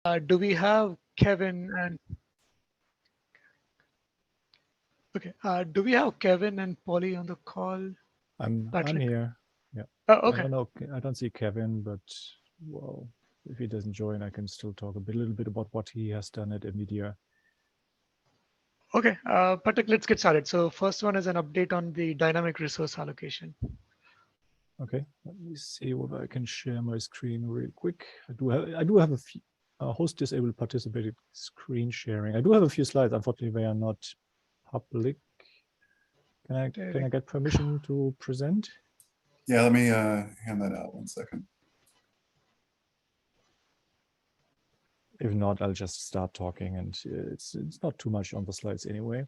Do we have Kevin and okay? Do we have Kevin and Polly on the call? I'm Patrick. here. Yeah. Oh, I okay. don't know. I don't see Kevin, but well, if he doesn't join, I can still talk a little bit about what he has done at NVIDIA. Okay, Patrick, let's get started. So first one is an update on the dynamic resource allocation. Okay, let me see whether I can share my screen real quick. I do have a few host disabled participated screen sharing. I do have a few slides. Unfortunately, they are not public. Can I get permission to present? Yeah, let me hand that out 1 second. If not, I'll just start talking, and it's not too much on the slides anyway.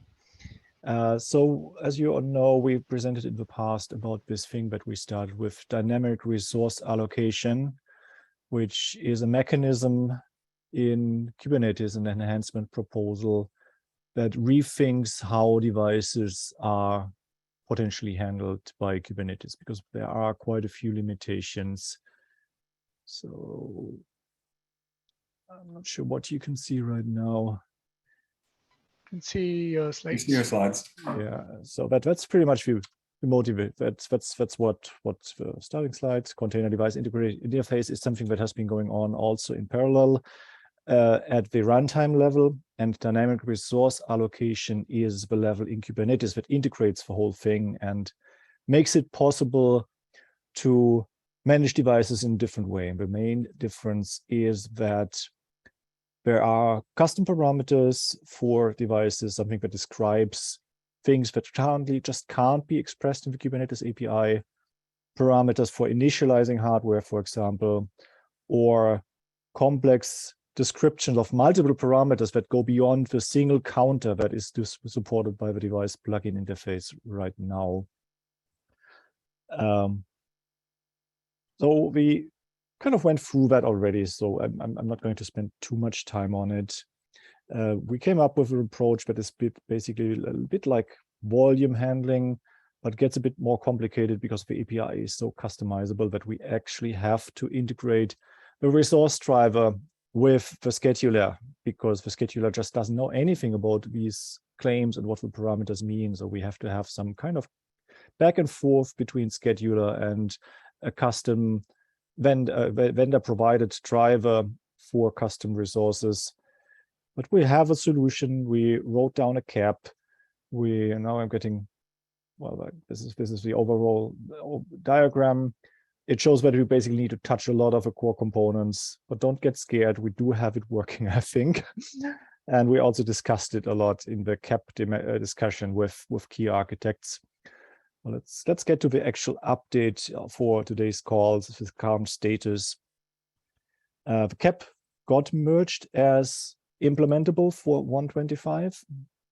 So as you all know, we presented in the past about this thing that we started with, dynamic resource allocation, which is a mechanism in Kubernetes, an enhancement proposal that rethinks how devices are potentially handled by Kubernetes, because there are quite a few limitations. So I'm not sure what you can see right now. You can see your slides. You see your slides. Yeah, so that's pretty much the motivate. That's what the starting slides. Container device integrated interface is something that has been going on also in parallel at the runtime level, and dynamic resource allocation is the level in Kubernetes that integrates the whole thing and makes it possible to manage devices in a different way. And the main difference is that there are custom parameters for devices, something that describes things that currently just can't be expressed in the Kubernetes API, parameters for initializing hardware, for example, or complex descriptions of multiple parameters that go beyond the single counter that is supported by the device plugin interface right now. So we kind of went through that already, so I'm not going to spend too much time on it. We came up with an approach that is basically a bit like volume handling, but gets a bit more complicated because the API is so customizable that we actually have to integrate the resource driver with the scheduler, because the scheduler just doesn't know anything about these claims and what the parameters mean. So we have to have some kind of back and forth between scheduler and a custom vendor provided driver for custom resources. But we have a solution. We wrote down a cap. Now I'm getting, well, this is the overall diagram. It shows that we basically need to touch a lot of the core components, but don't get scared. We do have it working, I think. And we also discussed it a lot in the cap discussion with key architects. Well, let's get to the actual update for today's calls, the current status. The cap got merged as implementable for 125.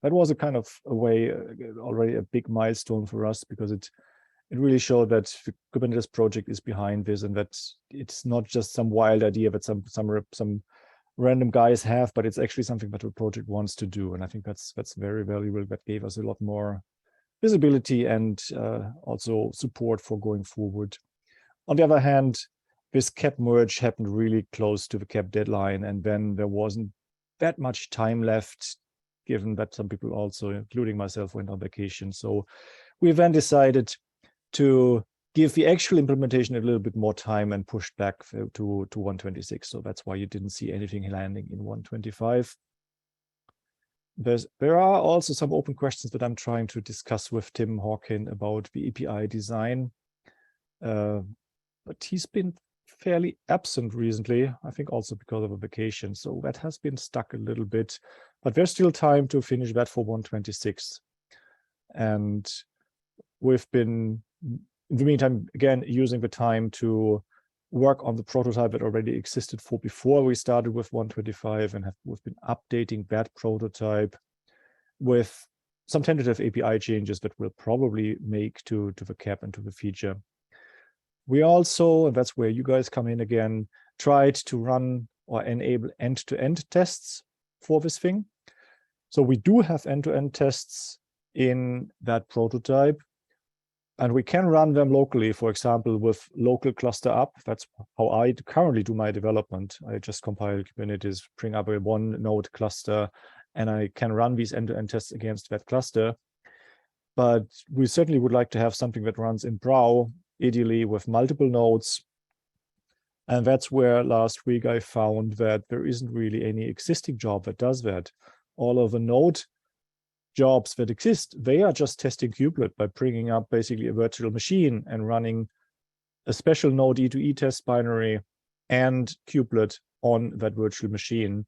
That was a kind of a way, already a big milestone for us, because it really showed that the Kubernetes project is behind this, and that it's not just some wild idea that some random guys have, but it's actually something that the project wants to do. And I think that's very valuable. That gave us a lot more visibility and also support for going forward. On the other hand, this cap merge happened really close to the cap deadline, and then there wasn't that much time left, given that some people also, including myself, went on vacation. So we then decided to give the actual implementation a little bit more time and pushed back to 126. So that's why you didn't see anything landing in 125. There are also some open questions that I'm trying to discuss with Tim Hawkin about the API design. But he's been fairly absent recently, I think also because of a vacation. So that has been stuck a little bit, but there's still time to finish that for 126. And we've been, in the meantime, again, using the time to work on the prototype that already existed for before we started with 125, and we've been updating that prototype with some tentative API changes that we'll probably make to the cap and to the feature. We also, and that's where you guys come in again, tried to run or enable end-to-end tests for this thing. So we do have end-to-end tests in that prototype, And we can run them locally, for example, with local cluster up. That's how I currently do my development. I just compile Kubernetes, bring up a one node cluster, and I can run these end-to-end tests against that cluster. But we certainly would like to have something that runs in Brow, ideally with multiple nodes. And that's where last week I found that there isn't really any existing job that does that. All of the node jobs that exist, they are just testing kubelet by bringing up basically a virtual machine and running a special node E2E test binary and kubelet on that virtual machine,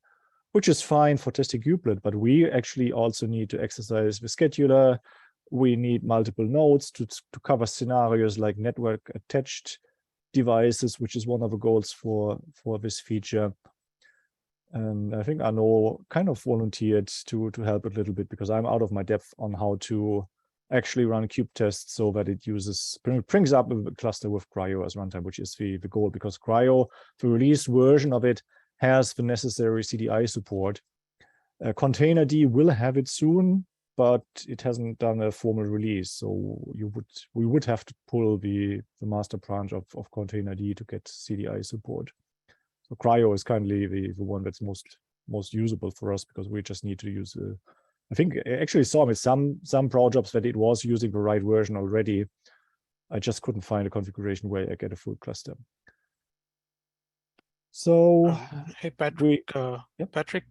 which is fine for testing kubelet, but we actually also need to exercise the scheduler. We need multiple nodes to cover scenarios like network attached devices, which is one of the goals for this feature. And I think Arnaud kind of volunteered to help a little bit because I'm out of my depth on how to actually run kube tests so that it brings up a cluster with Cryo as runtime, which is the goal, because Cryo, the released version of it, has the necessary CDI support. Containerd will have it soon, but it hasn't done a formal release. So we would have to pull the master branch of Containerd to get CDI support. So Cryo is kindly the one that's most usable for us because we just need to use. I think I actually saw with some pro jobs that it was using the right version already. I just couldn't find a configuration where I get a full cluster. So hey Patrick, yep. Patrick,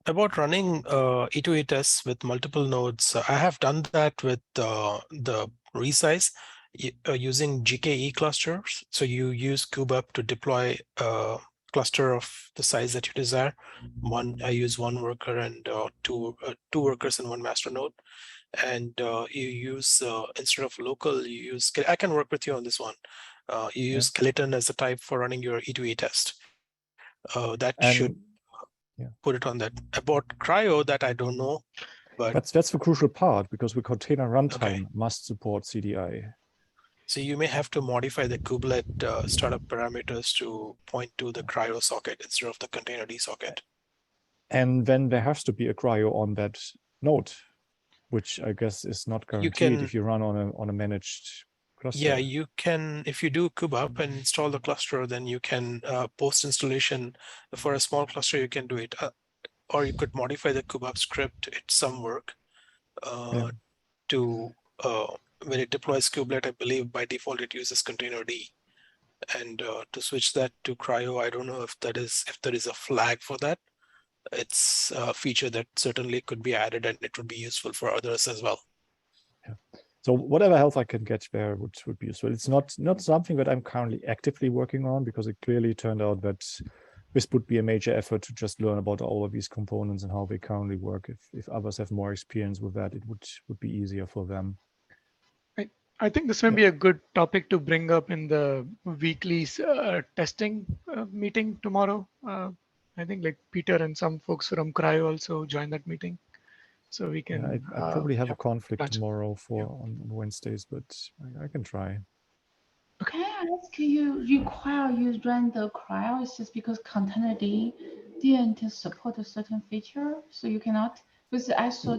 about running E2E tests with multiple nodes, I have done that with the resize using GKE clusters. So you use kubeup to deploy a cluster of the size that you desire. I use one worker and two workers and one master node. And you use, instead of local, you use, I can work with you on this one. You use skeleton as a type for running your E2E test. That should put it on that. About Cryo, that I don't know, but that's the crucial part because the container runtime must support CDI. So you may have to modify the kubelet startup parameters to point to the Cryo socket instead of the Containerd socket. And then there has to be a Cryo on that node, which I guess is not guaranteed if you run on a managed cluster. Yeah, you can, if you do kubeup and install the cluster, then you can post installation for a small cluster, you can do it. Or you could modify the kubeup script, it's some work to, when it deploys kubelet, I believe by default it uses Containerd. And to switch that to Cryo, I don't know if there is a flag for that. It's a feature that certainly could be added and it would be useful for others as well. Yeah. So whatever help I can get there would be useful. It's not something that I'm currently actively working on because it clearly turned out that this would be a major effort to just learn about all of these components and how they currently work. If others have more experience with that, it would be easier for them. I think this may be a good topic to bring up in the weekly testing meeting tomorrow. I think like Peter and some folks from Cryo also join that meeting. So we can. I probably have a conflict tomorrow on Wednesdays, but I can try. Okay. Can I ask you, require you run the Cryo? It's just because Containerd didn't support a certain feature, so you cannot. Because I saw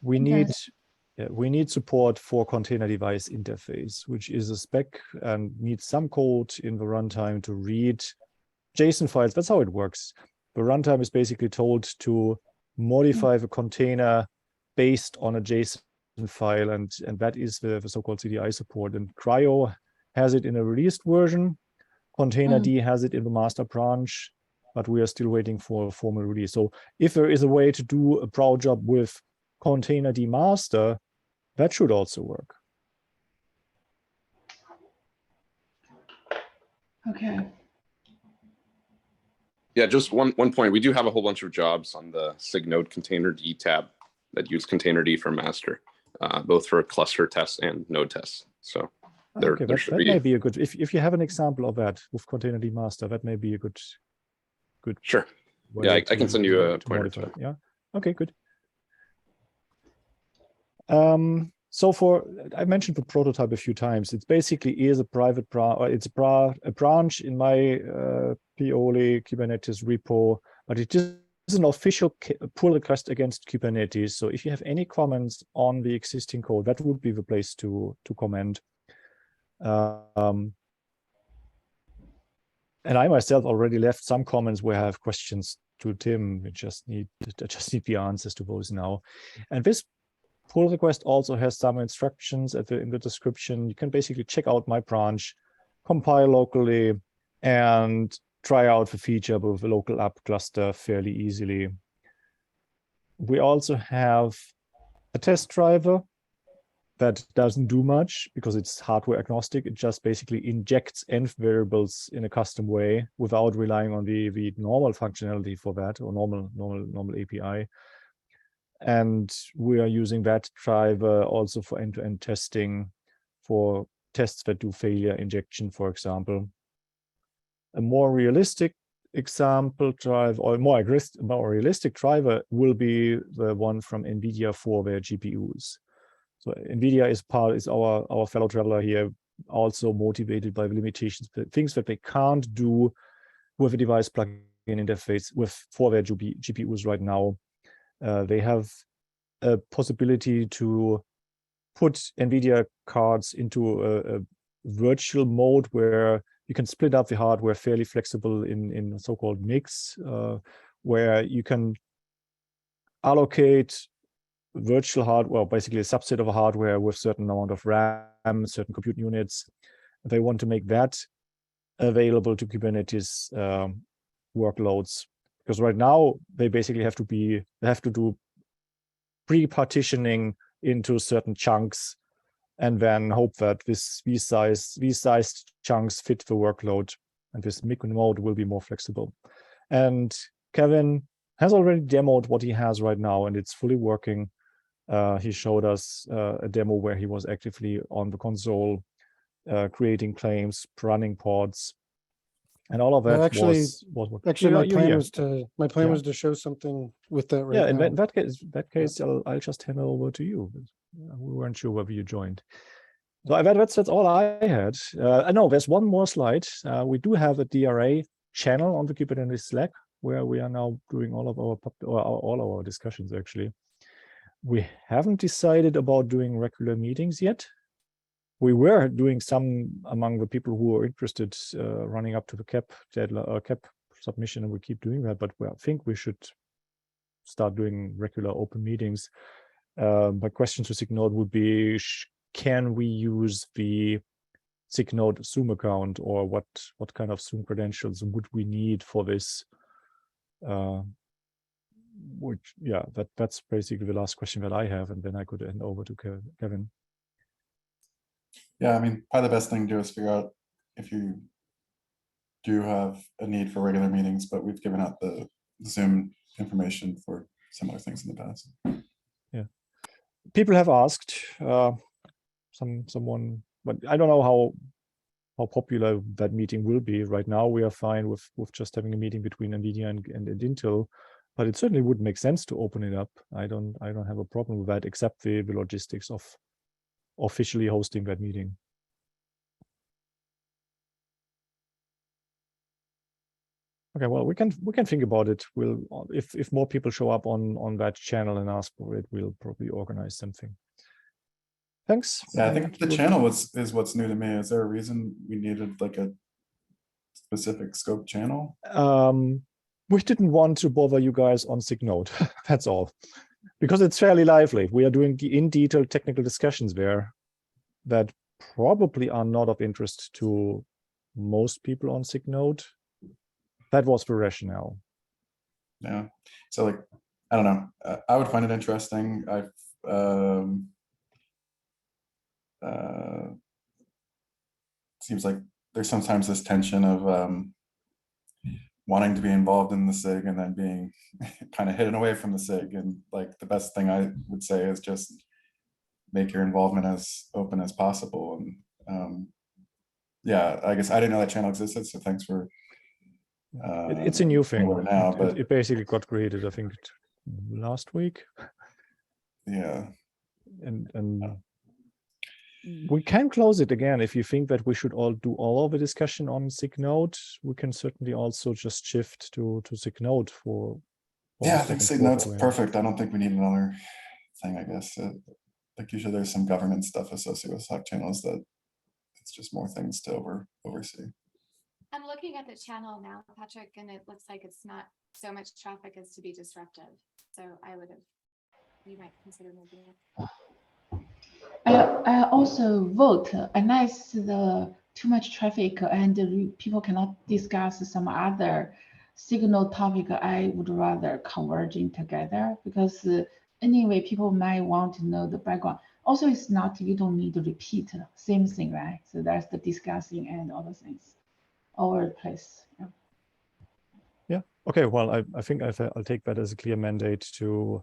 we need support for container device interface, which is a spec and needs some code in the runtime to read JSON files. That's how it works. The runtime is basically told to modify the container based on a JSON file, and that is the so-called CDI support. And Cryo has it in a released version. Containerd has it in the master branch, but we are still waiting for a formal release. So if there is a way to do a brow job with Containerd master, that should also work. Okay. Yeah, just one point. We do have a whole bunch of jobs on the SIG Node Containerd tab that use Containerd for master, both for cluster tests and node tests. So that may be a good, if you have an example of that with Containerd master, that may be a good. Sure. Yeah, I can send you a pointer to it. Yeah. Okay, good. So I mentioned the prototype a few times. It basically is a private branch, or it's a branch in my Pioli Kubernetes repo, but it just an official pull request against Kubernetes. So if you have any comments on the existing code, that would be the place to comment. And I myself already left some comments where I have questions to Tim. I just need the answers to those now. And this pull request also has some instructions in the description. You can basically check out my branch, compile locally, and try out the feature with the local app cluster fairly easily. We also have a test driver that doesn't do much because it's hardware agnostic. It just basically injects env variables in a custom way without relying on the normal functionality for that, or normal API. And we are using that driver also for end-to-end testing, for tests that do failure injection, for example. A more realistic example drive, or more realistic driver, will be the one from NVIDIA for their GPUs. So NVIDIA is our fellow traveler here, also motivated by the limitations, the things that they can't do with a device plugin interface for their GPUs right now. They have a possibility to put NVIDIA cards into a virtual mode where you can split up the hardware fairly flexible in so-called mix, where you can allocate virtual hardware, basically a subset of a hardware with certain amount of RAM, certain compute units. They want to make that available to Kubernetes workloads, because right now they basically have to do pre-partitioning into certain chunks and then hope that these sized chunks fit the workload, and this micro mode will be more flexible. And Kevin has already demoed what he has right now, and it's fully working. He showed us a demo where he was actively on the console, creating claims, running pods, and all of that. Actually, my plan was to show something with that right now. In that case, I'll just hand it over to you. We weren't sure whether you joined. So that's all I had. No, there's one more slide. We do have a DRA channel on the Kubernetes Slack where we are now doing all of our discussions. Actually, we haven't decided about doing regular meetings yet. We were doing some among the people who are interested, running up to the cap submission, and we keep doing that. But I think we should start doing regular open meetings. My question to SIG Node would be: can we use the SIG Node Zoom account, or what kind of Zoom credentials would we need for this? That's basically the last question that I have, and then I could hand over to Kevin. Yeah, I mean, probably the best thing to do is figure out if you do have a need for regular meetings, but we've given out the Zoom information for similar things in the past. Yeah, people have asked, someone, but I don't know how popular that meeting will be. Right now, we are fine with just having a meeting between NVIDIA and Intel, but it certainly would make sense to open it up. I don't have a problem with that, except the logistics of officially hosting that meeting. Okay, well, we can think about it. We'll, if more people show up on that channel and ask for it, we'll probably organize something. Thanks. Yeah, I think the channel is what's new to me. Is there a reason we needed like a specific scope channel? We didn't want to bother you guys on SIG Node. That's all. Because it's fairly lively. We are doing in detail technical discussions there that probably are not of interest to most people on SIG Node. That was the rationale. Yeah. So like, I don't know. I would find it interesting. Seems like there's sometimes this tension of wanting to be involved in the SIG and then being kind of hidden away from the SIG. And like the best thing I would say is just make your involvement as open as possible. And yeah, I guess I didn't know that channel existed, so thanks for. It's a new thing now, but it basically got created, I think, last week. Yeah, and we can close it again if you think that we should all do all of the discussion on SIG Node. We can certainly also just shift to SIG Node for Yeah, I back think and SIG forth Node's going on. perfect. I don't think we need another thing, I guess. Like usually there's some governance stuff associated with SOC channels that it's just more things to oversee. I'm looking at the channel now, Patrick, and it looks like it's not so much traffic as to be disruptive. So you might consider moving it. I also vote unless the too much traffic and people cannot discuss some other signal topic. I would rather converging together because anyway, people might want to know the background. Also, it's not, you don't need to repeat the same thing, right? So that's the discussing and other things all over the place. Yeah. Yeah. Okay. Well, I think I'll take that as a clear mandate to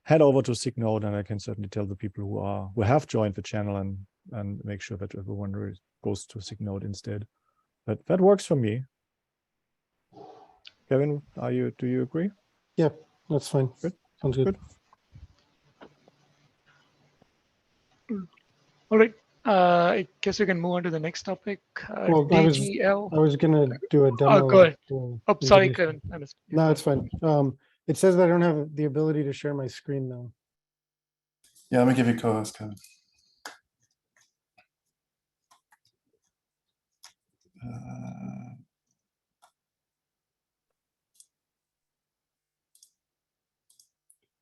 head over to SIG Node, and I can certainly tell the people who have joined the channel and make sure that everyone goes to SIG Node instead. But that works for me. Kevin, do you agree? Yeah, that's fine. Good. Sounds good. All right. I guess we can move on to the next topic. Well, DGL. I was gonna do a demo. Oh, go ahead. of, Oh, sorry, NVIDIA. Kevin. No, it's fine. It says that I don't have the ability to share my screen though. Yeah, let me give you co-host, Kevin.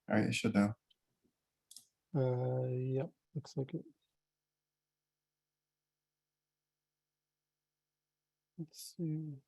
All right, you should know. Yep, looks like it. Let's see.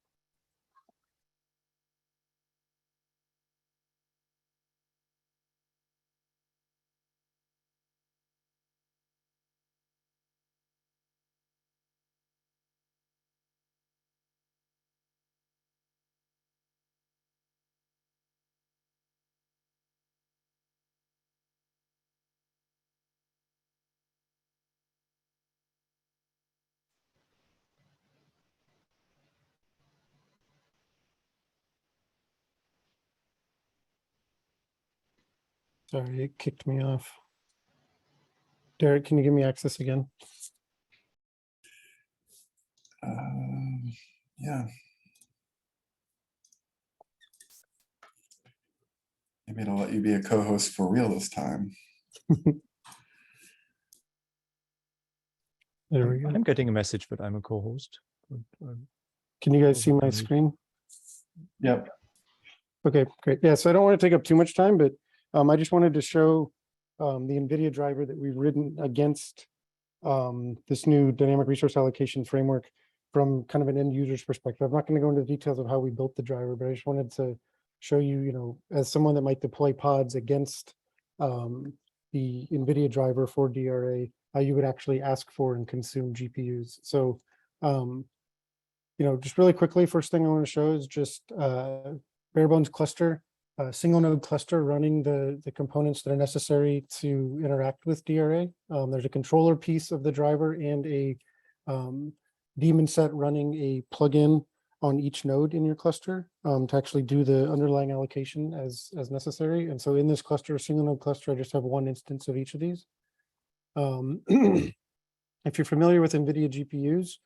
Sorry, it kicked me off. Derek, can you give me access again? Yeah. Maybe it'll let you be a co-host for real this time. There we go. I'm getting a message that I'm a co-host. Can you guys see my screen? Yep. Okay, great. Yeah, so I don't want to take up too much time, but I just wanted to show the NVIDIA driver that we've written against this new dynamic resource allocation framework from kind of an end user's perspective. I'm not going to go into the details of how we built the driver, but I just wanted to show you, as someone that might deploy pods against the NVIDIA driver for DRA, how you would actually ask for and consume GPUs. So, just really quickly, first thing I want to show is just bare bones cluster, single node cluster running the components that are necessary to interact with DRA. There's a controller piece of the driver and a daemon set running a plugin on each node in your cluster to actually do the underlying allocation as necessary. And so in this cluster, single node cluster, I just have one instance of each of these. If you're familiar with NVIDIA GPUs,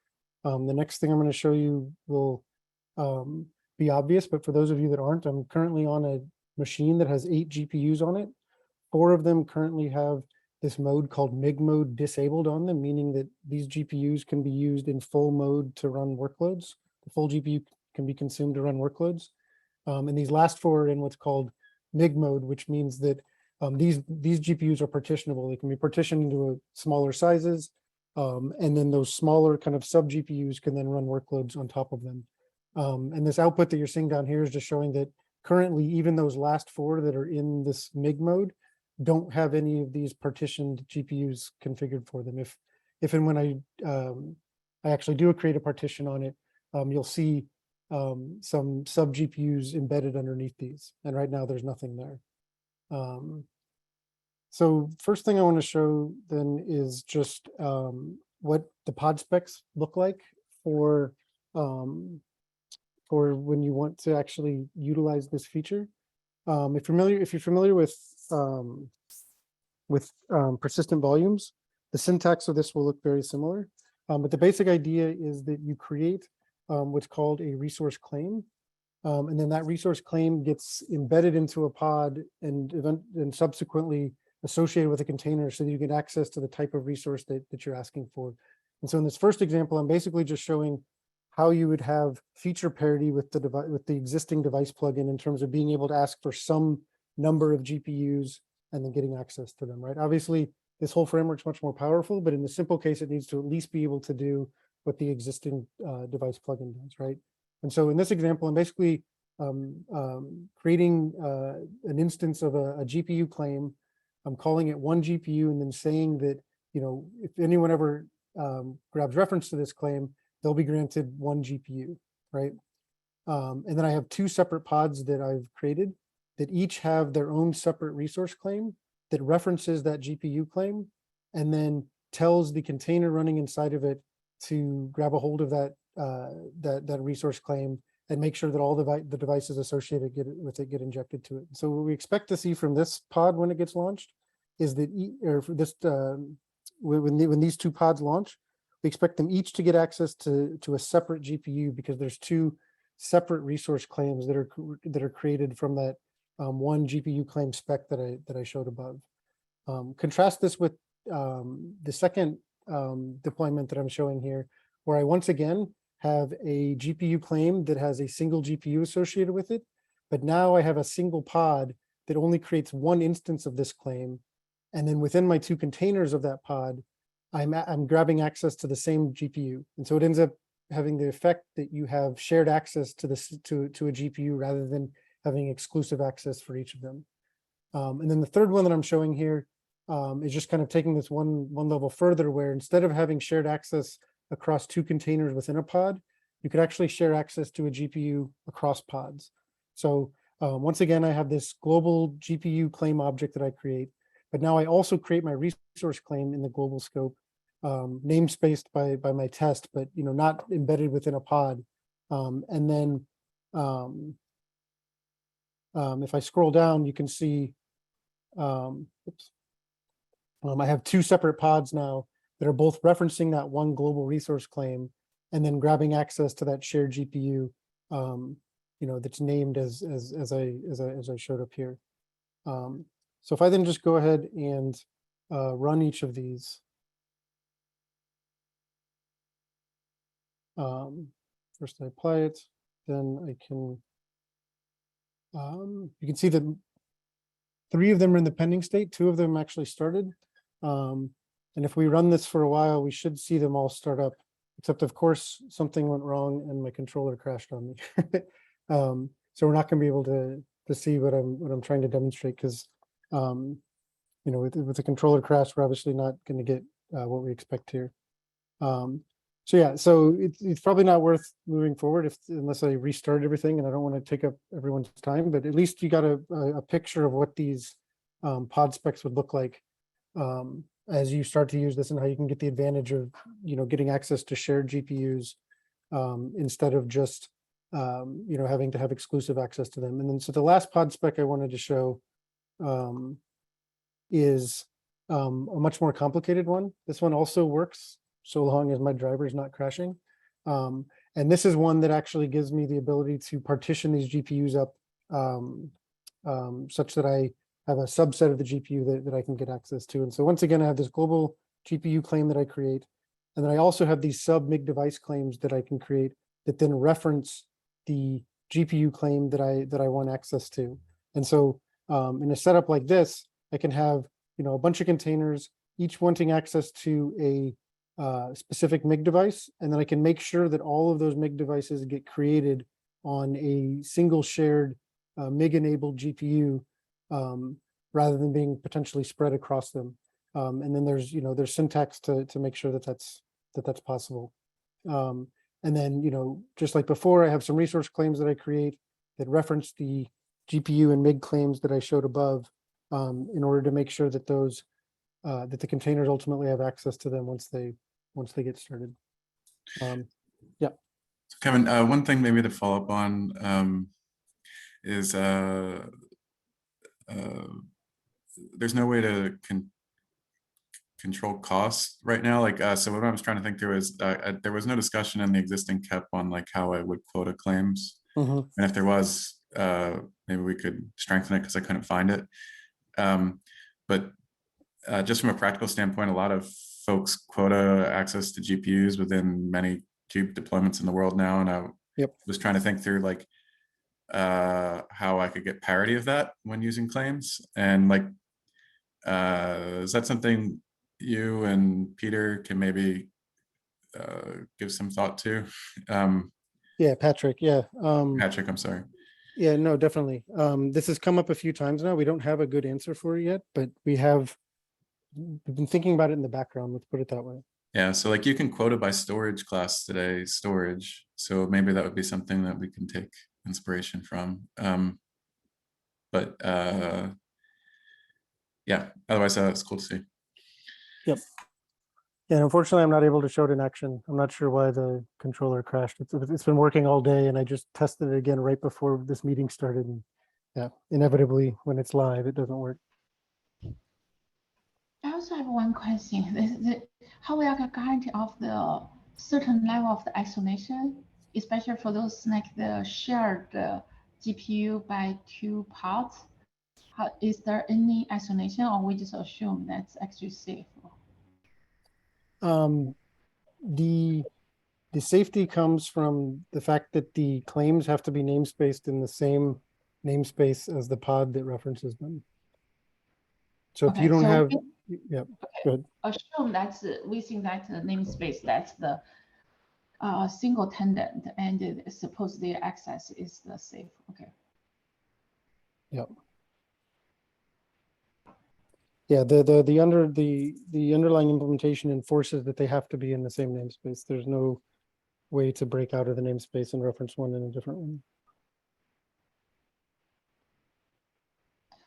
the next thing I'm going to show you will be obvious, but for those of you that aren't, I'm currently on a machine that has 8 GPUs on it. 4 of them currently have this mode called MIG mode disabled on them, meaning that these GPUs can be used in full mode to run workloads. The full GPU can be consumed to run workloads. And these last 4 are in what's called MIG mode, which means that these GPUs are partitionable. They can be partitioned into smaller sizes, and then those smaller kind of sub GPUs can then run workloads on top of them. And this output that you're seeing down here is just showing that currently, even those last 4 that are in this MIG mode don't have any of these partitioned GPUs configured for them. If and when I actually do create a partition on it, you'll see some sub GPUs embedded underneath these. And right now there's nothing there. So first thing I want to show then is just what the pod specs look like for when you want to actually utilize this feature. If you're familiar with persistent volumes, the syntax of this will look very similar. But the basic idea is that you create what's called a resource claim. And then that resource claim gets embedded into a pod and subsequently associated with a container so that you get access to the type of resource that you're asking for. And so in this first example, I'm basically just showing how you would have feature parity with the existing device plugin in terms of being able to ask for some number of GPUs and then getting access to them, right? Obviously, this whole framework's much more powerful, but in the simple case, it needs to at least be able to do what the existing device plugin does, right? And so in this example, I'm basically creating an instance of a GPU claim. I'm calling it one GPU and then saying that, you know, if anyone ever grabs reference to this claim, they'll be granted one GPU, right? And then I have two separate pods that I've created that each have their own separate resource claim that references that GPU claim and then tells the container running inside of it to grab a hold of that resource claim and make sure that all the devices associated with it get injected to it. So what we expect to see from this pod when it gets launched is that when these two pods launch, we expect them each to get access to a separate GPU because there's two separate resource claims that are created from that one GPU claim spec that I showed above. Contrast this with the second deployment that I'm showing here, where I once again have a GPU claim that has a single GPU associated with it, but now I have a single pod that only creates one instance of this claim. And then within my two containers of that pod, I'm grabbing access to the same GPU. And so it ends up having the effect that you have shared access to a GPU rather than having exclusive access for each of them. And then the third one that I'm showing here is just kind of taking this one level further, where instead of having shared access across two containers within a pod, you could actually share access to a GPU across pods. So once again, I have this global GPU claim object that I create, but now I also create my resource claim in the global scope, namespaced by my test, but not embedded within a pod. And then if I scroll down, you can see I have two separate pods now that are both referencing that one global resource claim and then grabbing access to that shared GPU, that's named as I showed up here. So if I then just go ahead and run each of these. First I apply it, then I can, you can see that 3 of them are in the pending state, 2 of them actually started. And if we run this for a while, we should see them all start up, except of course, something went wrong and my controller crashed on me. So we're not gonna be able to see what I'm trying to demonstrate because, with the controller crash, we're obviously not gonna get what we expect here. So yeah, so it's probably not worth moving forward unless I restart everything, and I don't want to take up everyone's time, but at least you got a picture of what these pod specs would look like as you start to use this and how you can get the advantage of, getting access to shared GPUs instead of just, having to have exclusive access to them. And then, so the last pod spec I wanted to show is a much more complicated one. This one also works so long as my driver is not crashing. And this is one that actually gives me the ability to partition these GPUs up such that I have a subset of the GPU that I can get access to. And so once again, I have this global GPU claim that I create. And then I also have these sub MIG device claims that I can create that then reference the GPU claim that I want access to. And so in a setup like this, I can have, a bunch of containers, each wanting access to a specific MIG device, and then I can make sure that all of those MIG devices get created on a single shared MIG-enabled GPU rather than being potentially spread across them. And then there's syntax to make sure that that's possible. And then just like before, I have some resource claims that I create that reference the GPU and MIG claims that I showed above in order to make sure that those that the containers ultimately have access to them once they get started. Yeah. So Kevin, one thing maybe to follow up on is there's no way to control costs right now. So what I was trying to think through is there was no discussion in the existing KEP on how I would quota claims. And if there was, maybe we could strengthen it because I couldn't find it. But just from a practical standpoint, a lot of folks quota access to GPUs within many cube deployments in the world now. And I was trying to think through like how I could get parity of that when using claims. And like, is that something you and Peter can maybe give some thought to? Yeah, Patrick. Yeah. Patrick, I'm sorry. Yeah, no, definitely. This has come up a few times now. We don't have a good answer for it yet, but we've been thinking about it in the background. Let's put it that way. Yeah, so like you can quota by storage class today, storage. So maybe that would be something that we can take inspiration from. But yeah, otherwise it's cool to see. Yep. Yeah, unfortunately, I'm not able to show it in action. I'm not sure why the controller crashed. It's been working all day, and I just tested it again right before this meeting started. And yeah, inevitably, when it's live, it doesn't work. I also have one question. How we are going to guarantee of the certain level of the isolation, especially for those like the shared GPU by 2 pods? Is there any isolation, or we just assume that's actually safe? The safety comes from the fact that the claims have to be namespaced in the same namespace as the pod that references them. So if you don't have, yeah, go ahead. Assume that's within that namespace, that's the single tenant, and suppose the access is the safe. Okay. Yeah. Yeah, the underlying implementation enforces that they have to be in the same namespace. There's no way to break out of the namespace and reference one in a different one.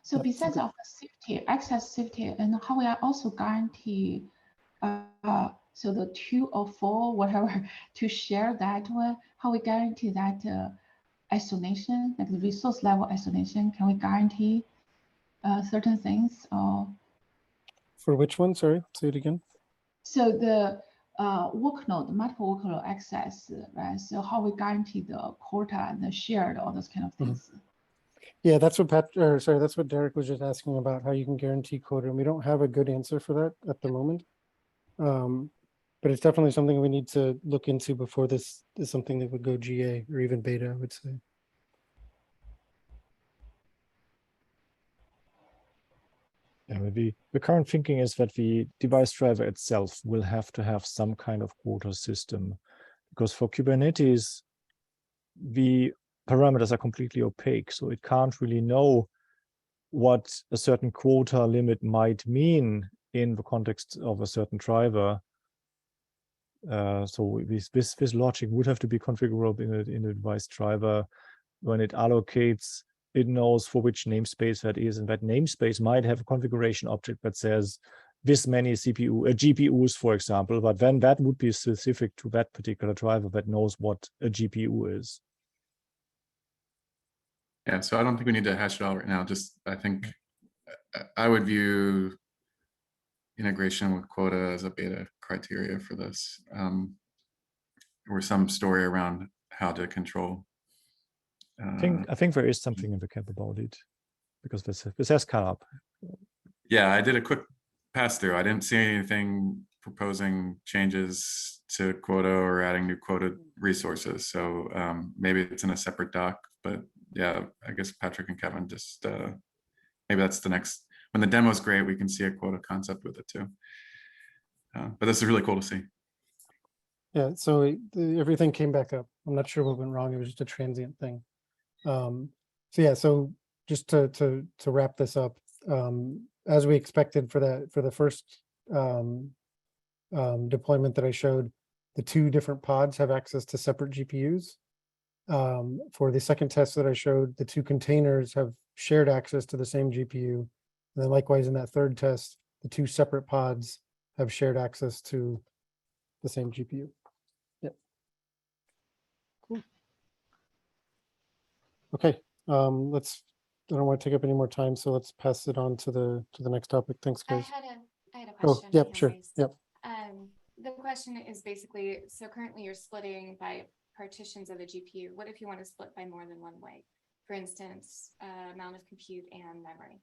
So besides of the safety, access safety, and how we are also guarantee, so the 2 or 4, whatever, to share that one, how we guarantee that isolation, like the resource level isolation, can we guarantee certain things? Or for which one? Sorry, say it again. so the workload, multiple workload access, right? So how we guarantee the quota and the shared, all those kind of things. Yeah, that's what that's what Derek was just asking about, how you can guarantee quota. And we don't have a good answer for that at the moment. But it's definitely something we need to look into before this is something that would go GA or even beta, I would say. Yeah, maybe the current thinking is that the device driver itself will have to have some kind of quota system, because for Kubernetes, the parameters are completely opaque, so it can't really know what a certain quota limit might mean in the context of a certain driver. So this logic would have to be configurable in a device driver. When it allocates, it knows for which namespace that is, and that namespace might have a configuration object that says this many GPUs, for example, but then that would be specific to that particular driver that knows what a GPU is. Yeah, so I don't think we need to hash it out right now. Just, I think I would view integration with quota as a beta criteria for this, or some story around how to control. I think there is something in the cap about it, because this has come up. Yeah, I did a quick pass through. I didn't see anything proposing changes to quota or adding new quota resources. So maybe it's in a separate doc, but yeah, I guess Patrick and Kevin just, maybe that's the next, when the demo's great, we can see a quota concept with it too. But this is really cool to see. Yeah, so everything came back up. I'm not sure what went wrong. It was just a transient thing. So yeah, so just to wrap this up, as we expected for the first deployment that I showed, the 2 different pods have access to separate GPUs. For the second test that I showed, the 2 containers have shared access to the same GPU. And then likewise in that third test, the 2 separate pods have shared access to the same GPU. Yep. Cool. Okay, I don't want to take up any more time, so let's pass it on to the next topic. Thanks, guys. I had a question. Oh, yep, sure. Yep. The question is basically, so currently you're splitting by partitions of a GPU, what if you want to split by more than one way? For instance, amount of compute and memory.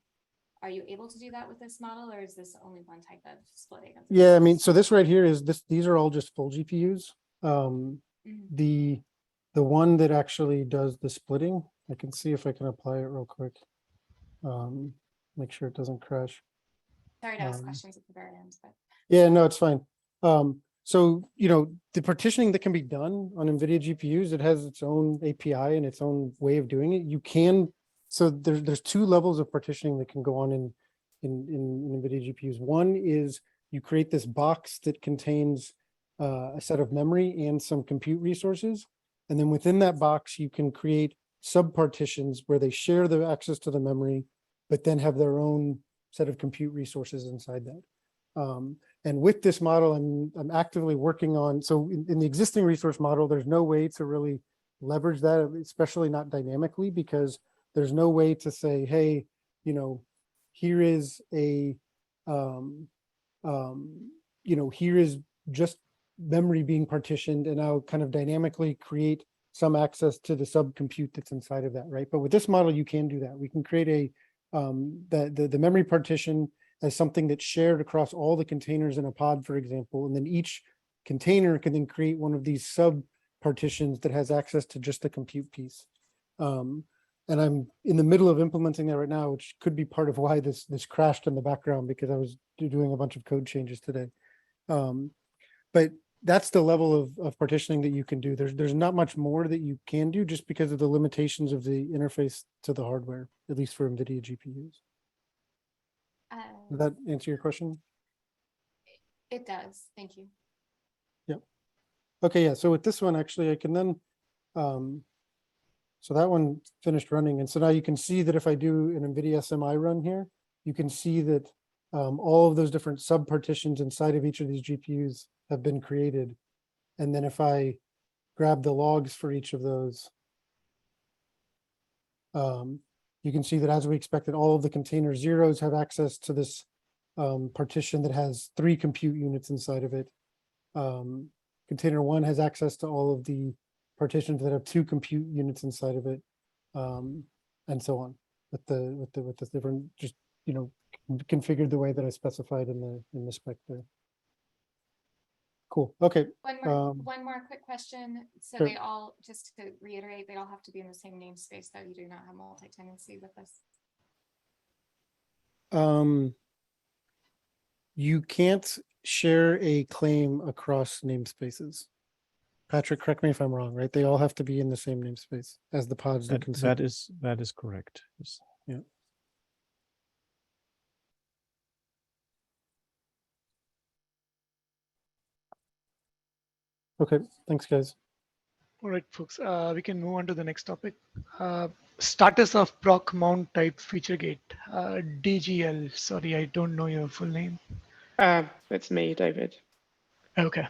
Are you able to do that with this model, or is this only one type of splitting? Of Yeah, I mean, so this right here is this. These are all just full GPUs. The one that actually does the splitting, I can see if I can apply it real quick. Make sure it doesn't crash. Sorry to ask questions at the very end, but Yeah, no, it's fine. So, you know, the partitioning that can be done on NVIDIA GPUs, it has its own API and its own way of doing it. You can, so there's two levels of partitioning that can go on in NVIDIA GPUs. One is you create this box that contains a set of memory and some compute resources. And then within that box, you can create sub-partitions where they share the access to the memory, but then have their own set of compute resources inside that. And with this model, I'm actively working on, so in the existing resource model, there's no way to really leverage that, especially not dynamically, because there's no way to say, hey, you know, here is a, you know, here is just memory being partitioned, and I'll kind of dynamically create some access to the subcompute that's inside of that, right? But with this model, you can do that. We can create a, the memory partition as something that's shared across all the containers in a pod, for example, and then each container can then create one of these sub partitions that has access to just the compute piece. And I'm in the middle of implementing that right now, which could be part of why this crashed in the background, because I was doing a bunch of code changes today. But that's the level of partitioning that you can do. There's not much more that you can do just because of the limitations of the interface to the hardware, at least for NVIDIA GPUs. Does that answer your question? it does. Thank you. Yep. Okay, yeah. So with this one, actually, I can then, so that one finished running. And so now you can see that if I do an NVIDIA SMI run here, you can see that all of those different sub partitions inside of each of these GPUs have been created. And then if I grab the logs for each of those, you can see that as we expected, all of the container zeros have access to this partition that has 3 compute units inside of it. Container 1 has access to all of the partitions that have 2 compute units inside of it, and so on with the different, just, you know, configured the way that I specified in the spec there. Cool. Okay. One more quick question. So sure. they all, just to reiterate, they all have to be in the same namespace, though. You do not have multi-tenancy with this. You can't share a claim across namespaces. Patrick, correct me if I'm wrong, right? They all have to be in the same namespace as the pods that consider. That is correct. Yes. Yeah. Okay, thanks, guys. All right, folks, we can move on to the next topic. Status of proc mount type feature gate, DGL. Sorry, I don't know your full name. It's me, David. Okay.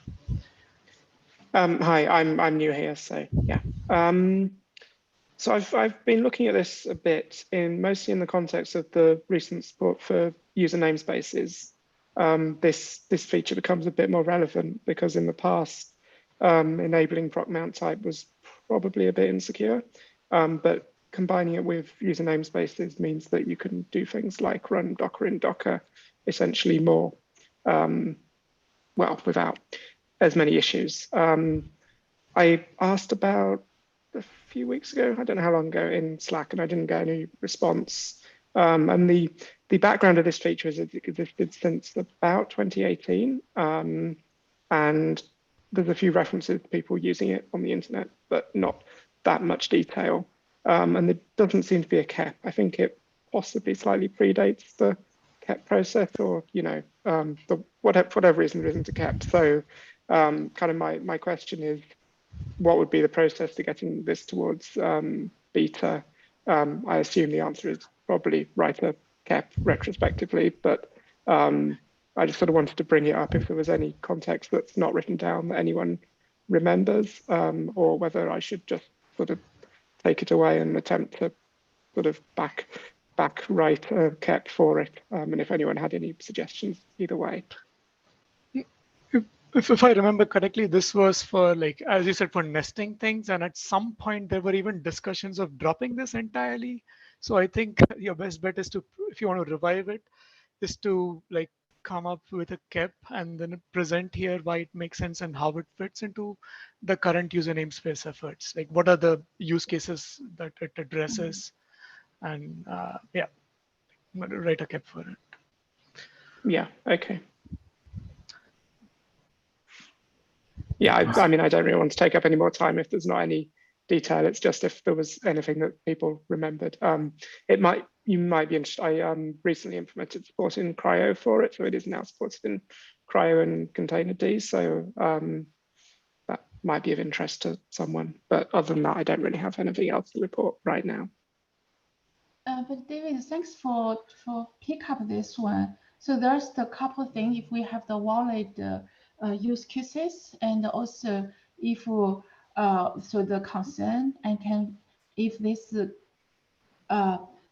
Hi, I'm new here, so yeah. So I've been looking at this a bit, mostly in the context of the recent support for user namespaces. This feature becomes a bit more relevant because in the past, enabling proc mount type was probably a bit insecure, but combining it with user namespaces means that you can do things like run Docker in Docker, essentially more, well, without as many issues. I asked about a few weeks ago, I don't know how long ago, in Slack, and I didn't get any response. And the background of this feature is it existed since about 2018, and there's a few references to people using it on the internet, but not that much detail. And there doesn't seem to be a cap. I think it possibly slightly predates the cap process, or, you know, whatever reason there isn't a cap. So kind of my question is, what would be the process to getting this towards beta? I assume the answer is probably write a cap retrospectively, but I just sort of wanted to bring it up if there was any context that's not written down that anyone remembers, or whether I should just sort of take it away and attempt to sort of back write a cap for it, and if anyone had any suggestions either way. If I remember correctly, this was for, like, as you said, for nesting things. And at some point, there were even discussions of dropping this entirely. So I think your best bet is to, if you want to revive it, is to like come up with a KEP and then present here why it makes sense and how it fits into the current user namespace efforts. Like, what are the use cases that it addresses? And yeah, write a KEP for it. Yeah, okay. Yeah, I mean, I don't really want to take up any more time if there's not any detail. It's just if there was anything that people remembered. You might be interested. I recently implemented support in Cryo for it, so it is now supported in Cryo and Containerd. So that might be of interest to someone. But other than that, I don't really have anything else to report right now. But David, thanks for pick up this one. So there's the couple of things. If we have the valid use cases, and also if so the concern and if this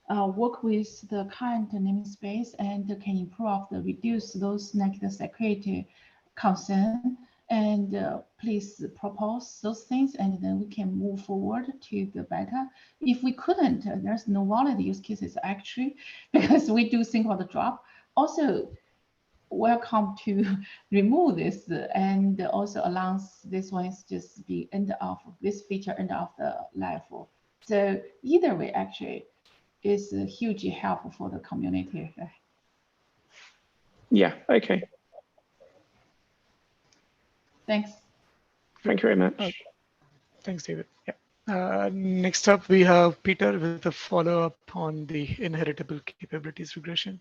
work with the current namespace and can improve reduce those negative security concern, and please propose those things, and then we can move forward to the beta. If we couldn't, there's no valid use cases actually, because we do think about the drop. Also, welcome to remove this, and also announce this one is just the end of this feature, end of the life. So either way, actually, is hugely helpful for the community. Yeah, okay. Thanks. Thank you very much. Thanks, David. Yeah. Next up, we have Peter with a follow-up on the inheritable capabilities regression.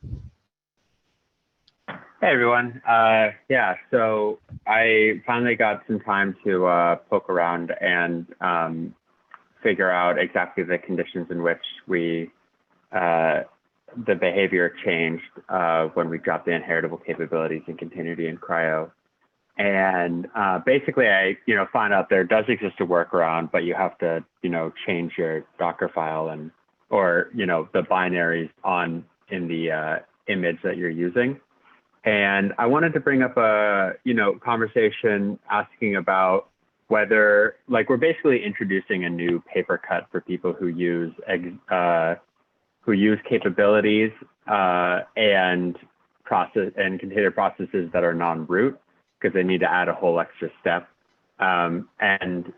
Hey, everyone. Yeah, so I finally got some time to poke around and figure out exactly the conditions in which the behavior changed when we dropped the inheritable capabilities in Containerd and Cryo. And basically, I found out there does exist a workaround, but you have to change your Docker file or the binaries in the image that you're using. And I wanted to bring up a conversation asking about whether, like, we're basically introducing a new paper cut for people who use capabilities and container processes that are non-root, because they need to add a whole extra step. And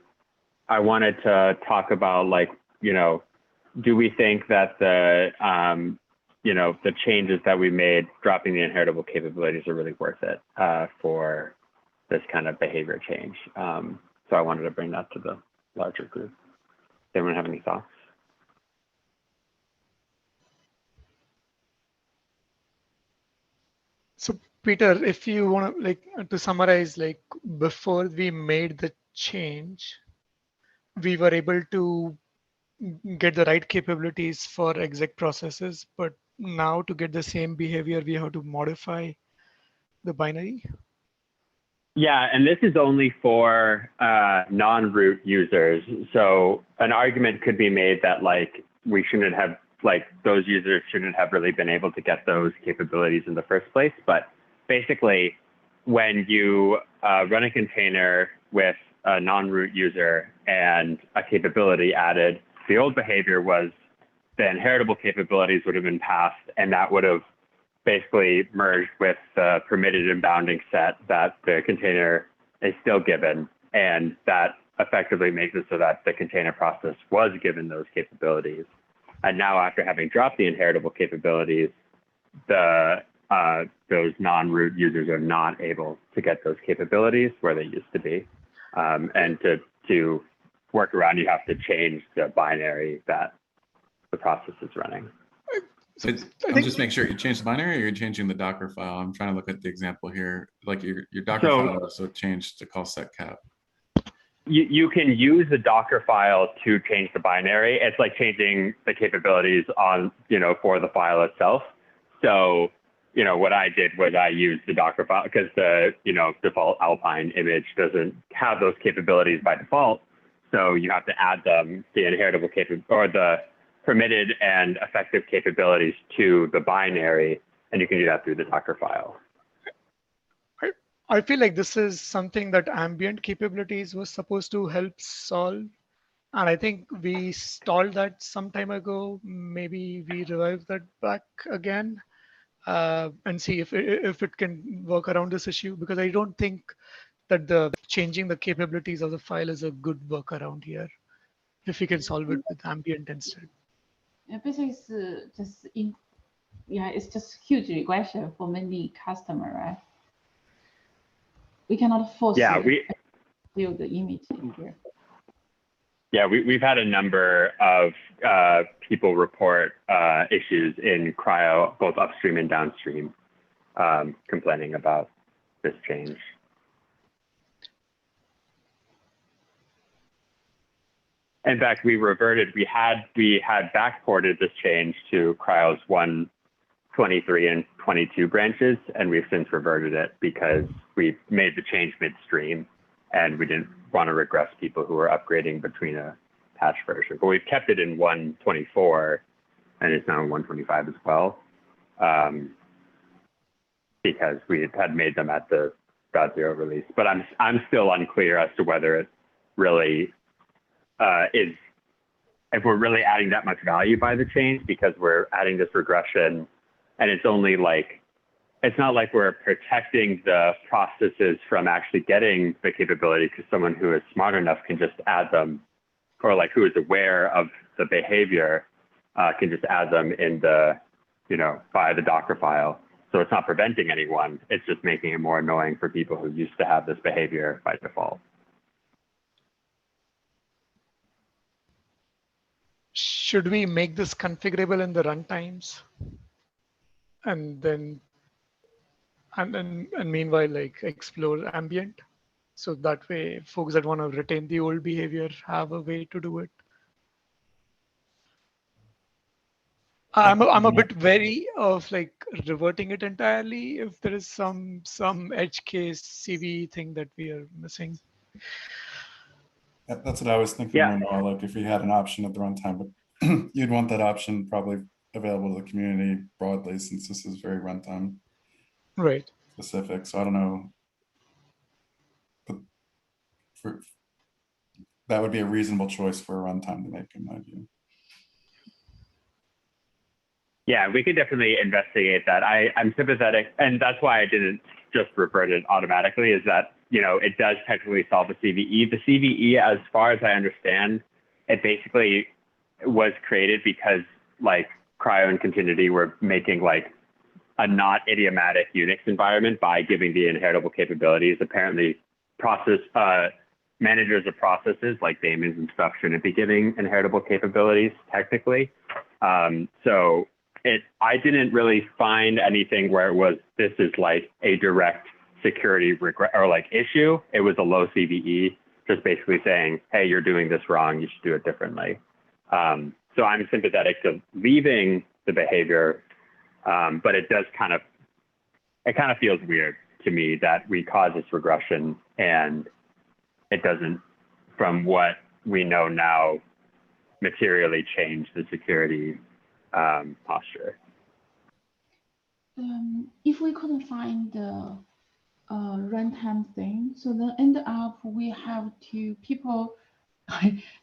I wanted to talk about, like, do we think that the changes that we made, dropping the inheritable capabilities, are really worth it for this kind of behavior change? So I wanted to bring that to the larger group. Does anyone have any thoughts? So Peter, if you want to summarize, like, before we made the change, we were able to get the right capabilities for exec processes, but now to get the same behavior, we have to modify the binary. Yeah, and this is only for non-root users. So an argument could be made that, like, we shouldn't have, like, those users shouldn't have really been able to get those capabilities in the first place. But basically, when you run a container with a non-root user and a capability added, the old behavior was the inheritable capabilities would have been passed, and that would have basically merged with the permitted and bounding set that the container is still given. And that effectively makes it so that the container process was given those capabilities. And now, after having dropped the inheritable capabilities, those non-root users are not able to get those capabilities where they used to be. And to work around, you have to change the binary that the process is running. So I'll just make sure you change the binary, or you're changing the Docker file. I'm trying to look at the example here. Like your Docker file also changed to call setcap. You can use the Docker file to change the binary. It's like changing the capabilities on, for the file itself. So, what I did was I used the Docker file because the, default Alpine image doesn't have those capabilities by default. So you have to add them, the inheritable or the permitted and effective capabilities to the binary, and you can do that through the Docker file. I feel like this is something that ambient capabilities was supposed to help solve. And I think we stalled that some time ago. Maybe we revive that back again and see if it can work around this issue, because I don't think that the changing the capabilities of the file is a good workaround here. If we can solve it with ambient instead. Yeah, basically, it's just yeah, it's just huge regression for many customer, right? We cannot force build the image here. Yeah, we've had a number of people report issues in cryo, both upstream and downstream, complaining about this change. In fact, we reverted. We had backported this change to cryo's 123 and 22 branches, and we've since reverted it because we made the change midstream, and we didn't want to regress people who were upgrading between a patch version. But we've kept it in 124, and it's now in 125 as well, because we had made them at the .0 release. But I'm still unclear as to whether it really is, if we're really adding that much value by the change, because we're adding this regression, and it's only like, it's not like we're protecting the processes from actually getting the capability, because someone who is smart enough can just add them, or like who is aware of the behavior can just add them in the, via the Docker file. So it's not preventing anyone. It's just making it more annoying for people who used to have this behavior by default. Should we make this configurable in the runtimes? And then, and meanwhile, like explore ambient? So that way, folks that want to retain the old behavior have a way to do it. I'm a bit wary of like reverting it entirely if there is some edge case CV thing that we are missing. That's what I was thinking. Yeah. More like if we had an option at the runtime, but you'd want that option probably available to the community broadly, since this is very runtime Right. specific. So I don't know. But that would be a reasonable choice for a runtime to make, in my view. Yeah, we could definitely investigate that. I'm sympathetic, and that's why I didn't just revert it automatically, is that, it does technically solve the CVE. The CVE, as far as I understand, it basically was created because like Cryo and Continuity were making like a not idiomatic Unix environment by giving the inheritable capabilities. Apparently managers of processes like daemons and stuff shouldn't be giving inheritable capabilities technically. So I didn't really find anything where it was, this is like a direct security regret or like issue. It was a low CVE, just basically saying, hey, you're doing this wrong, you should do it differently. So I'm sympathetic to leaving the behavior, but it kind of feels weird to me that we cause this regression and it doesn't, from what we know now, materially change the security posture. If we couldn't find the runtime thing, so then end up we have people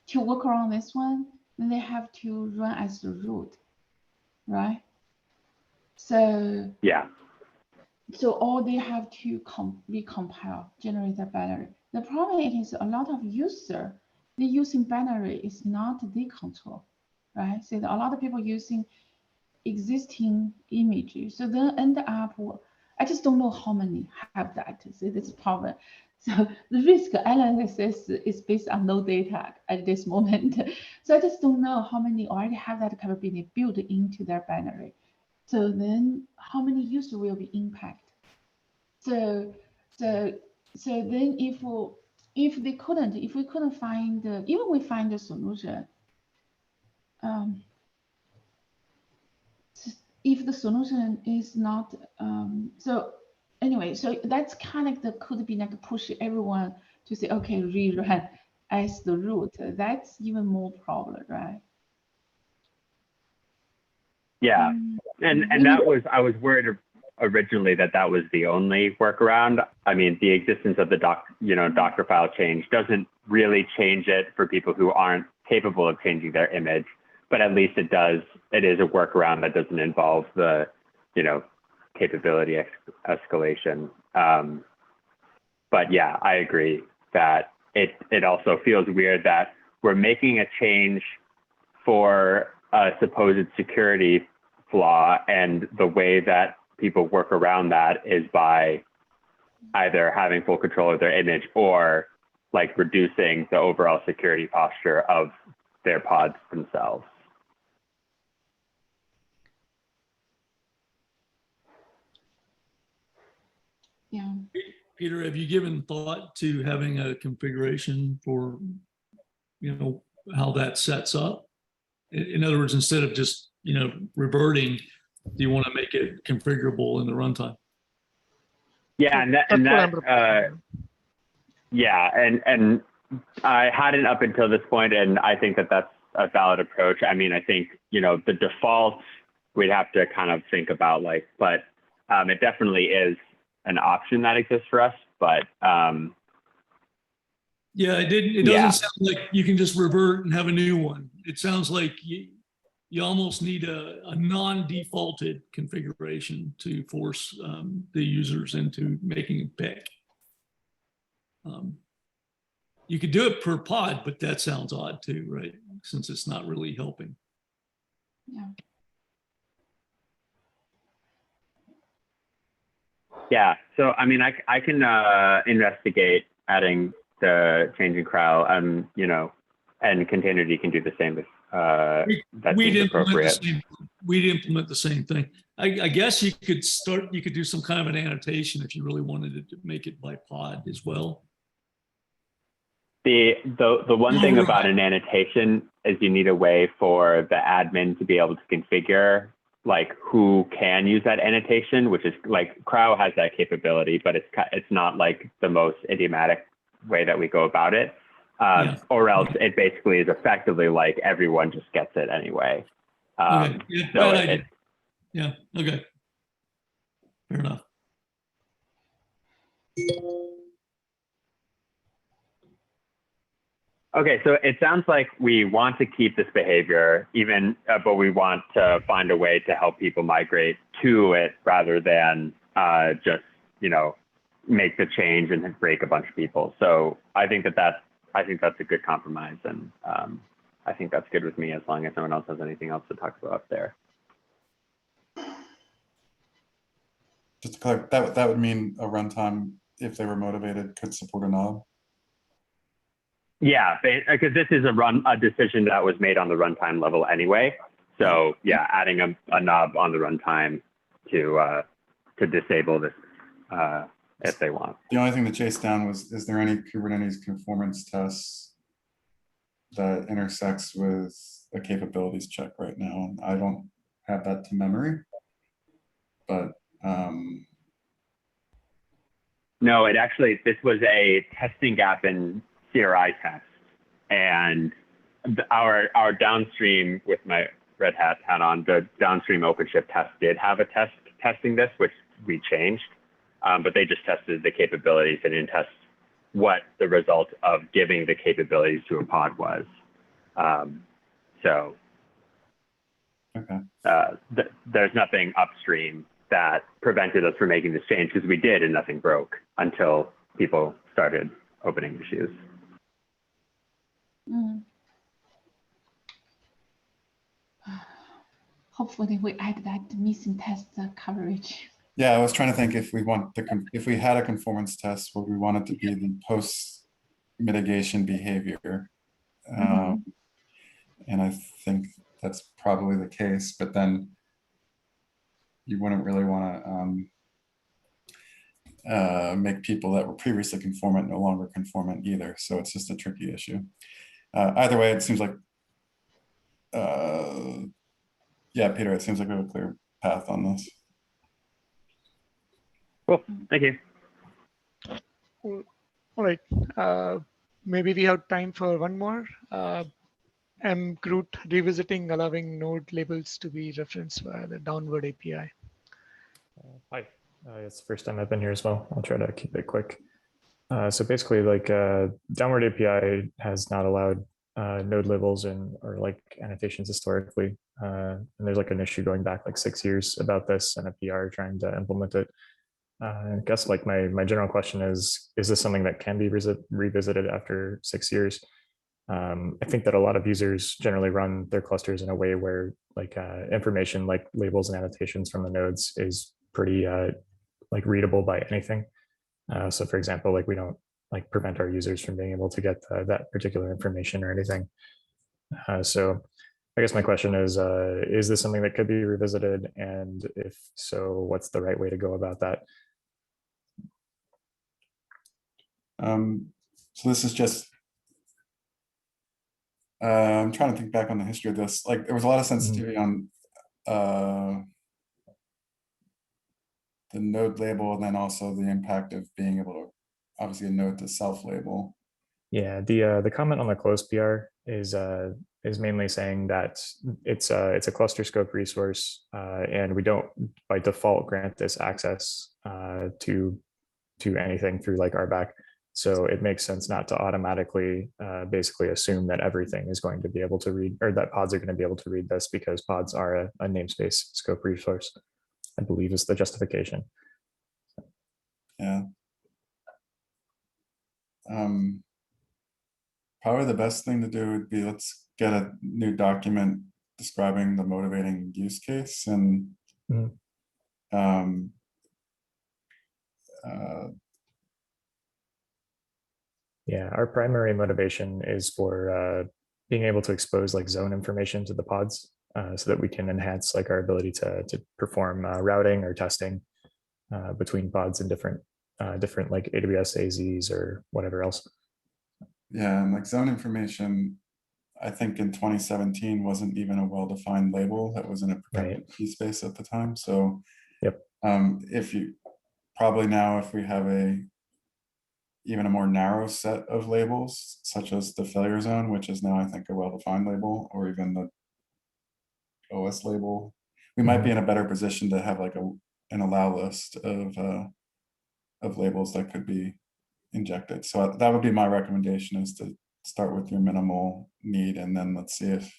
to work around this one, then they have to run as the root, right? So yeah. So all they have to recompile, generate a binary. The problem is a lot of user, they using binary is not the control, right? So a lot of people using existing images. So then end up, I just don't know how many have that. So this problem. So the risk analysis is based on no data at this moment. So I just don't know how many already have that capability built into their binary. So then how many users will be impacted? So then if we couldn't find, even we find a solution, if the solution is not, so anyway, so that's kind of could be like push everyone to say, okay, rerun as the root. That's even more problem, right? Yeah, and that was, I was worried. originally that that was the only workaround. I mean, the existence of the Docker file change doesn't really change it for people who aren't capable of changing their image, but at least it is a workaround that doesn't involve the, capability escalation. But yeah, I agree that it also feels weird that we're making a change for a supposed security flaw, and the way that people work around that is by either having full control of their image or like reducing the overall security posture of their pods themselves. Yeah. Peter, have you given thought to having a configuration for, how that sets up? In other words, instead of just, reverting, do you want to make it configurable in the runtime? Yeah, and I hadn't up until this point, and I think that that's a valid approach. I mean, I think, the default we'd have to kind of think about, but it definitely is an option that exists for us, but yeah, it doesn't sound like you can just revert and have a new one. It sounds like you almost need a non-defaulted configuration to force the users into making a pick. You could do it per pod, but that sounds odd too, right? Since it's not really helping. Yeah. Yeah, so I mean, I can investigate adding the changing CRUL, and Containerd can do the same if that seems appropriate. We'd implement the same thing. I guess you could do some kind of an annotation if you really wanted to make it by pod as well. The one thing about an annotation is you need a way for the admin to be able to configure who can use that annotation, which is CRUL has that capability, but it's not the most idiomatic way that we go about it. Or else it basically is effectively everyone just gets it anyway. Okay. Yeah, okay. Fair enough. Okay, so it sounds like we want to keep this behavior, but we want to find a way to help people migrate to it rather than just make the change and then break a bunch of people. So I think that's a good compromise, and I think that's good with me as long as no one else has anything else to talk about there. Just to clarify, that would mean a runtime, if they were motivated, could support a knob. Yeah, because this is a decision that was made on the runtime level anyway. So yeah, adding a knob on the runtime to disable this if they want. The only thing that chased down was, is there any Kubernetes conformance tests that intersects with a capabilities check right now? And I don't have that to memory, but no, this was a testing gap in CRI test, and our downstream, with my Red Hat hat on, the downstream OpenShift test did have a test testing this, which we changed, but they just tested the capabilities. They didn't test what the result of giving the capabilities to a pod was. There's nothing upstream that prevented us from making this change, because we did and nothing broke until people started opening issues. Hopefully we add that missing test coverage. yeah, I was trying to think if we had a conformance test, would we want it to be the post mitigation behavior? And I think that's probably the case, but then you wouldn't really want to make people that were previously conformant no longer conformant either. So it's just a tricky issue. Either way, it seems like, yeah, Peter, it seems like we have a clear path on this. Cool, thank you. All right, maybe we have time for one more. mGroot revisiting allowing node labels to be referenced via the downward API. Hi, it's the first time I've been here as well. I'll try to keep it quick. So basically, like downward API has not allowed node labels or like annotations historically, and there's like an issue going back like 6 years about this, and a PR trying to implement it. I guess like my general question is this something that can be revisited after 6 years? I think that a lot of users generally run their clusters in a way where like information like labels and annotations from the nodes is pretty like readable by anything. So for example, like we don't like prevent our users from being able to get that particular information or anything. So I guess my question is this something that could be revisited? And if so, what's the right way to go about that? So this is just, I'm trying to think back on the history of this. Like there was a lot of sensitivity on the node label, and then also the impact of being able to, obviously a node to self-label. Yeah, the comment on the closed PR is mainly saying that it's a cluster scope resource, and we don't by default grant this access to anything through like RBAC. So it makes sense not to automatically basically assume that everything is going to be able to read, or that pods are going to be able to read this, because pods are a namespace scope resource, I believe is the justification. Yeah. Probably the best thing to do would be, let's get a new document describing the motivating use case, and yeah, our primary motivation is for being able to expose like zone information to the pods, so that we can enhance like our ability to perform routing or testing between pods and different like AWS AZs or whatever else. Yeah, and like zone information, I think in 2017 wasn't even a well-defined label that was in a protected key space at the time. So yep. If you probably now, if we have even a more narrow set of labels, such as the failure zone, which is now I think a well-defined label, or even the OS label, we might be in a better position to have like an allow list of labels that could be injected. So that would be my recommendation, is to start with your minimal need, and then let's see if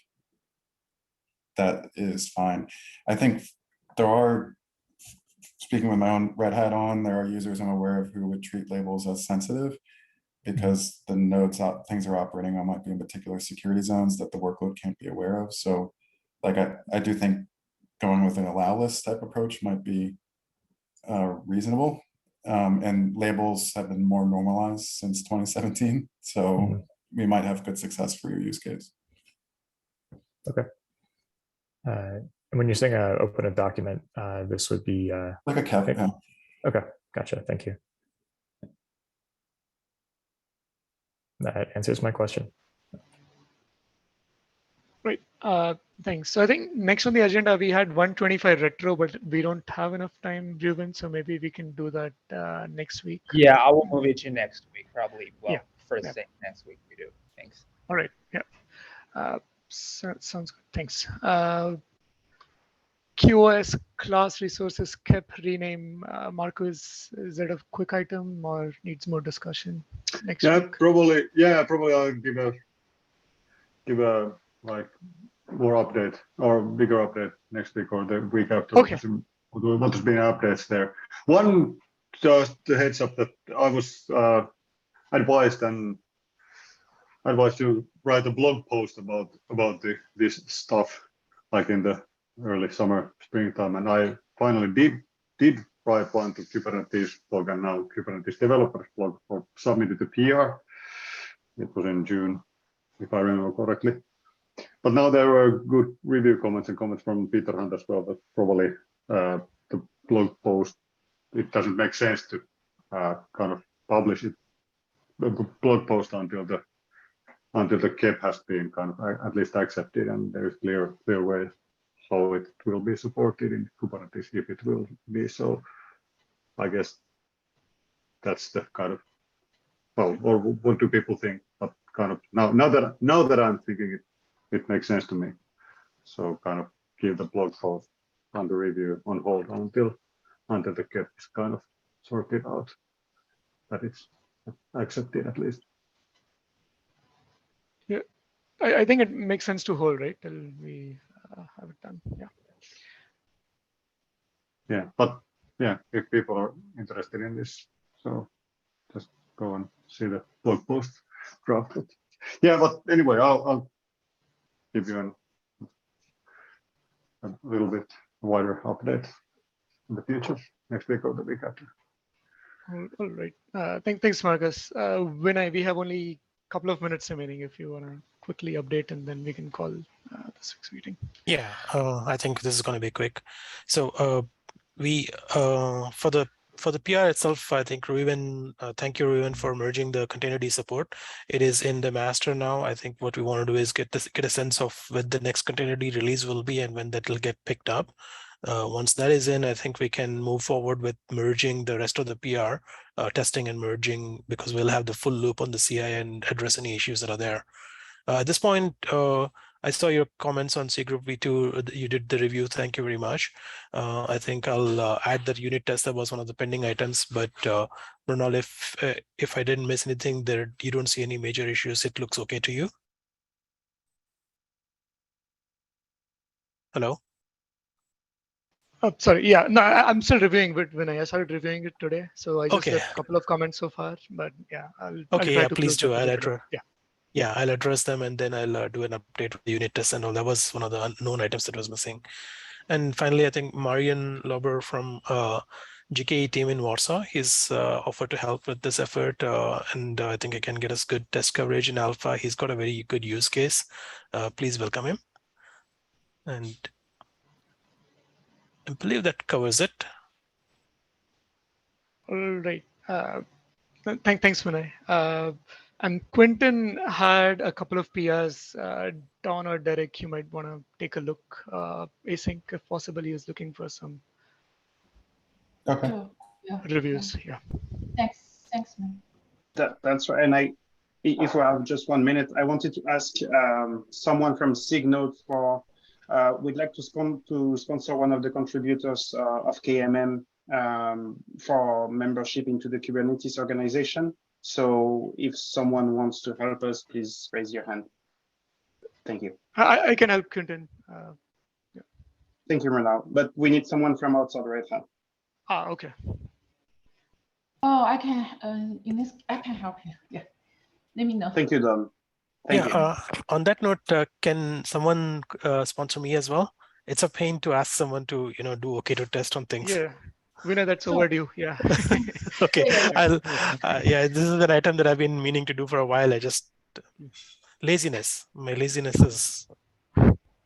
that is fine. I think there are, speaking with my own red hat on, there are users I'm aware of who would treat labels as sensitive, because the nodes things are operating on might be in particular security zones that the workload can't be aware of. So like I do think going with an allow list type approach might be reasonable. And labels have been more normalized since 2017. So we might have good success for your use case. Okay. When you're saying open a document, this would be like a cap. Yeah. Okay, gotcha. Thank you. That answers my question. Right. Thanks. So I think next on the agenda, we had 125 retro, but we don't have enough time, Ruben. So maybe we can do that next week. Yeah, I will move it to next week, probably. Well, yeah. First thing next week we do. Thanks. All right. Yeah. Sounds good. Thanks. QoS class resources kept rename. Marcus, is that a quick item or needs more discussion next week? Probably. Yeah, probably I'll give a like more update or bigger update next week or the week after. Okay. What has been updates there? One, just a heads up that I was advised to write a blog post about this stuff, like in the early summer, springtime, and I finally did write one to Kubernetes blog and now Kubernetes developers blog, or submitted to PR. It was in June, if I remember correctly. But now there were good review comments and comments from Peter Hunt as well, that probably the blog post, it doesn't make sense to kind of publish it, the blog post until the KEP has been kind of at least accepted, and there is clear way how it will be supported in Kubernetes, if it will be. So I guess that's the kind of, well, or what do people think? But kind of now that I'm thinking it makes sense to me. So kind of keep the blog post under review on hold until until the get is kind of sorted out, that it's accepted at least. Yeah, I think it makes sense to hold, right, till we have it done. Yeah. Yeah, but yeah, if people are interested in this, so just go and see the blog post drafted. Yeah, but anyway, I'll give you a little bit wider update in the future, next week or the week after. All right. Thanks, Marcus. Vinay, we have only a couple of minutes remaining. If you want to quickly update, and then we can call the SIG meeting. Yeah, I think this is going to be quick. So we for the PR itself, I think Ruben, thank you, Ruben, for merging the containerd support. It is in the master now. I think what we want to do is get a sense of when the next containerd release will be and when that will get picked up. Once that is in, I think we can move forward with merging the rest of the PR, testing and merging, because we'll have the full loop on the CI and address any issues that are there. At this point, I saw your comments on C Group V2. You did the review. Thank you very much. I think I'll add that unit test. That was one of the pending items. But Mrinal, if I didn't miss anything there, you don't see any major issues. It looks okay to you. Hello. Oh, sorry. Yeah, no, I'm still reviewing, but when I started reviewing it today, so I just Okay. left a couple of comments so far. But yeah, I'll Okay. try Yeah. to Please close do. that today. Yeah. Yeah, I'll address them and then I'll do an update with the unit test and all. That was one of the unknown items that was missing. And finally, I think Marian Lober from GKE team in Warsaw, he's offered to help with this effort. And I think he can get us good test coverage in Alpha. He's got a very good use case. Please welcome him. And I believe that covers it. All right. Thanks, Vinay. And Quentin had a couple of PRs. Don or Derek, you might want to take a look. Async, if possible, he is looking for some Okay. Sure. Yeah. reviews. Yeah. Thanks, man. That's right. And if we have just 1 minute, I wanted to ask someone from SIG Node for, we'd like to sponsor one of the contributors of KMM for membership into the Kubernetes organization. So if someone wants to help us, please raise your hand. Thank you. I can help Quentin. Yeah. Thank you, Mrinal. But we need someone from outside right now. Okay. Oh, I can. I can help you. Yeah. Let me know. Thank you, Don. Thank you. On that note, can someone sponsor me as well? It's a pain to ask someone to, do okay to test on things. Yeah. Winner, that's overdue. Yeah. Okay. Yeah, this is an item that I've been meaning to do for a while. I just laziness. My laziness is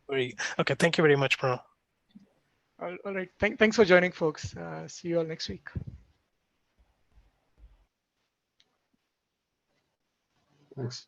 very okay. Thank you very much, bro. All right. Thanks for joining, folks. See you all next week. Thanks.